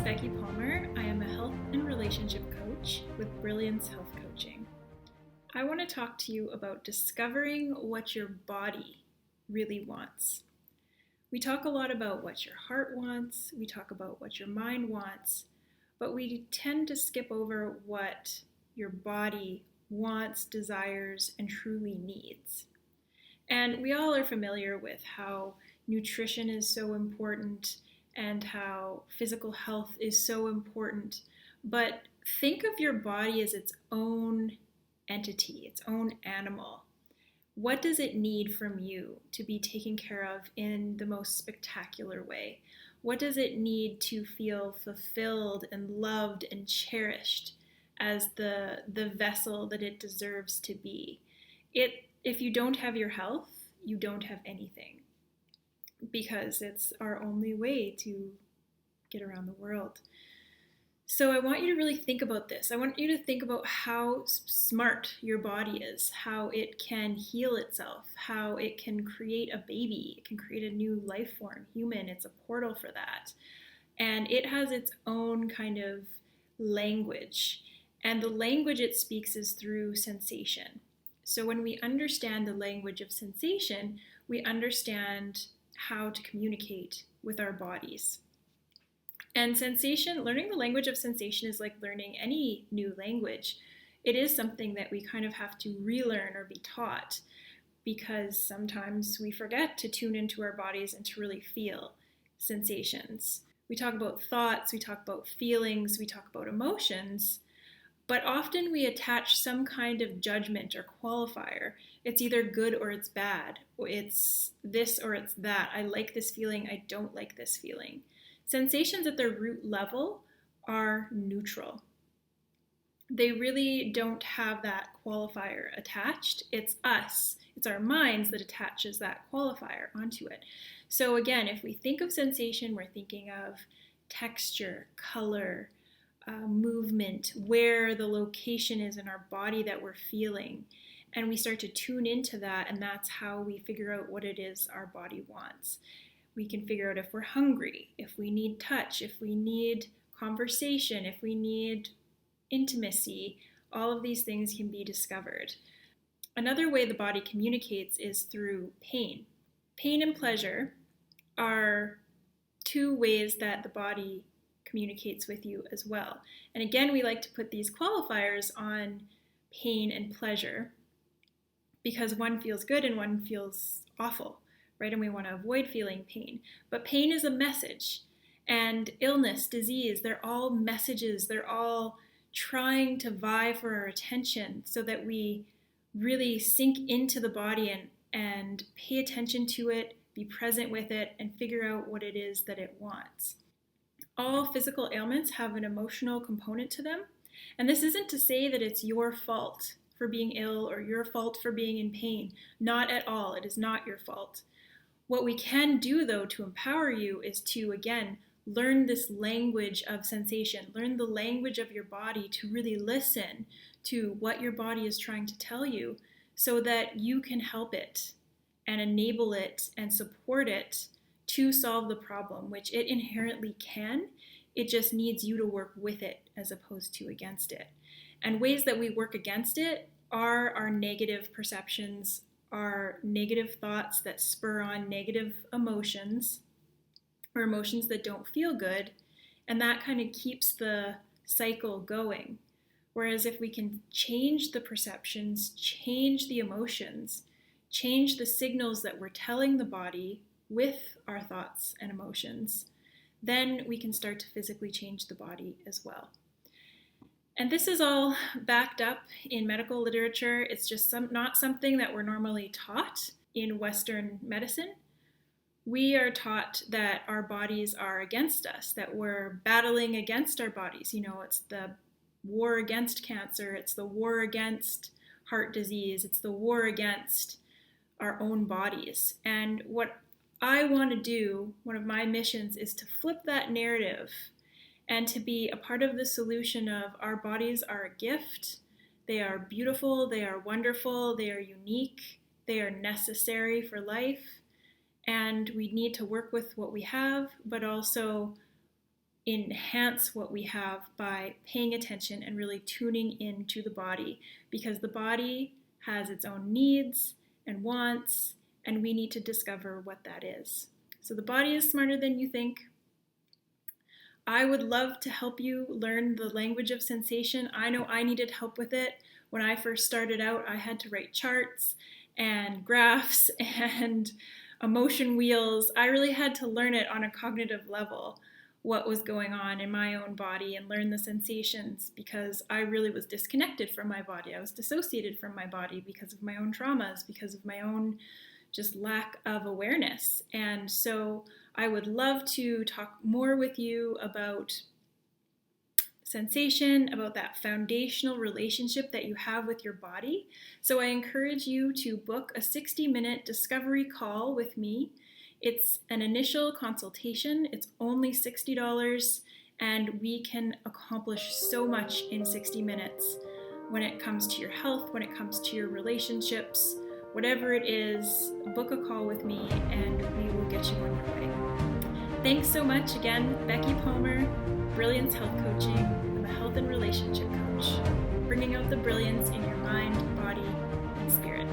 Becky Palmer. I am a health and relationship coach with Brilliance Health Coaching. I want to talk to you about discovering what your body really wants. We talk a lot about what your heart wants, we talk about what your mind wants, but we tend to skip over what your body wants, desires, and truly needs. And we all are familiar with how nutrition is so important and how physical health is so important. But think of your body as its own entity, its own animal. What does it need from you to be taken care of in the most spectacular way? What does it need to feel fulfilled and loved and cherished as the vessel that it deserves to be? If you don't have your health, you don't have anything, because it's our only way to get around the world. So I want you to really think about this. I want you to think about how smart your body is, how it can heal itself, how it can create a baby, it can create a new life form, human. It's a portal for that. And it has its own kind of language. And the language it speaks is through sensation. So when we understand the language of sensation, we understand how to communicate with our bodies. And sensation, learning the language of sensation is like learning any new language. It is something that we kind of have to relearn or be taught, because sometimes we forget to tune into our bodies and to really feel sensations. We talk about thoughts, we talk about feelings, we talk about emotions, but often we attach some kind of judgment or qualifier. It's either good or it's bad, or it's this or it's that. I like this feeling, I don't like this feeling. Sensations at their root level are neutral. They really don't have that qualifier attached. It's us, it's our minds that attaches that qualifier onto it. So again, if we think of sensation, we're thinking of texture, color, movement, where the location is in our body that we're feeling. And we start to tune into that, and that's how we figure out what it is our body wants. We can figure out if we're hungry, if we need touch, if we need conversation, if we need intimacy. All of these things can be discovered. Another way the body communicates is through pain. Pain and pleasure are two ways that the body communicates with you as well. And again, we like to put these qualifiers on pain and pleasure because one feels good and one feels awful, right? And we want to avoid feeling pain. But pain is a message, and illness, disease, they're all messages. They're all trying to vie for our attention so that we really sink into the body and pay attention to it, be present with it, and figure out what it is that it wants. All physical ailments have an emotional component to them. And this isn't to say that it's your fault for being ill or your fault for being in pain. Not at all. It is not your fault. What we can do, though, to empower you is to, again, learn this language of sensation, learn the language of your body, to really listen to what your body is trying to tell you so that you can help it and enable it and support it to solve the problem, which it inherently can. It just needs you to work with it as opposed to against it. And ways that we work against it are our negative perceptions, our negative thoughts that spur on negative emotions, or emotions that don't feel good, and that kind of keeps the cycle going. Whereas if we can change the perceptions, change the emotions, change the signals that we're telling the body with our thoughts and emotions, then we can start to physically change the body as well. And this is all backed up in medical literature. It's just not something that we're normally taught in Western medicine. We are taught that our bodies are against us, that we're battling against our bodies. You know, it's the war against cancer, it's the war against heart disease, it's the war against our own bodies. And what I want to do, one of my missions, is to flip that narrative and to be a part of the solution of our bodies are a gift. They are beautiful, they are wonderful, they are unique, they are necessary for life, and we need to work with what we have, but also enhance what we have by paying attention and really tuning into the body, because the body has its own needs and wants, and we need to discover what that is. So the body is smarter than you think. I would love to help you learn the language of sensation. I know I needed help with it. When I first started out, I had to write charts and graphs and emotion wheels. I really had to learn it on a cognitive level, what was going on in my own body, and learn the sensations, because I really was disconnected from my body. I was dissociated from my body because of my own traumas, because of my own just lack of awareness. And so I would love to talk more with you about sensation, about that foundational relationship that you have with your body. So I encourage you to book a 60-minute discovery call with me. It's an initial consultation. It's only $60, and we can accomplish so much in 60 minutes when it comes to your health, when it comes to your relationships, whatever it is. Book a call with me and we will get you on your way. Thanks so much. Again, Becky Palmer, Brilliance Health Coaching. I'm a health and relationship coach, bringing out the brilliance in your mind, body, and spirit.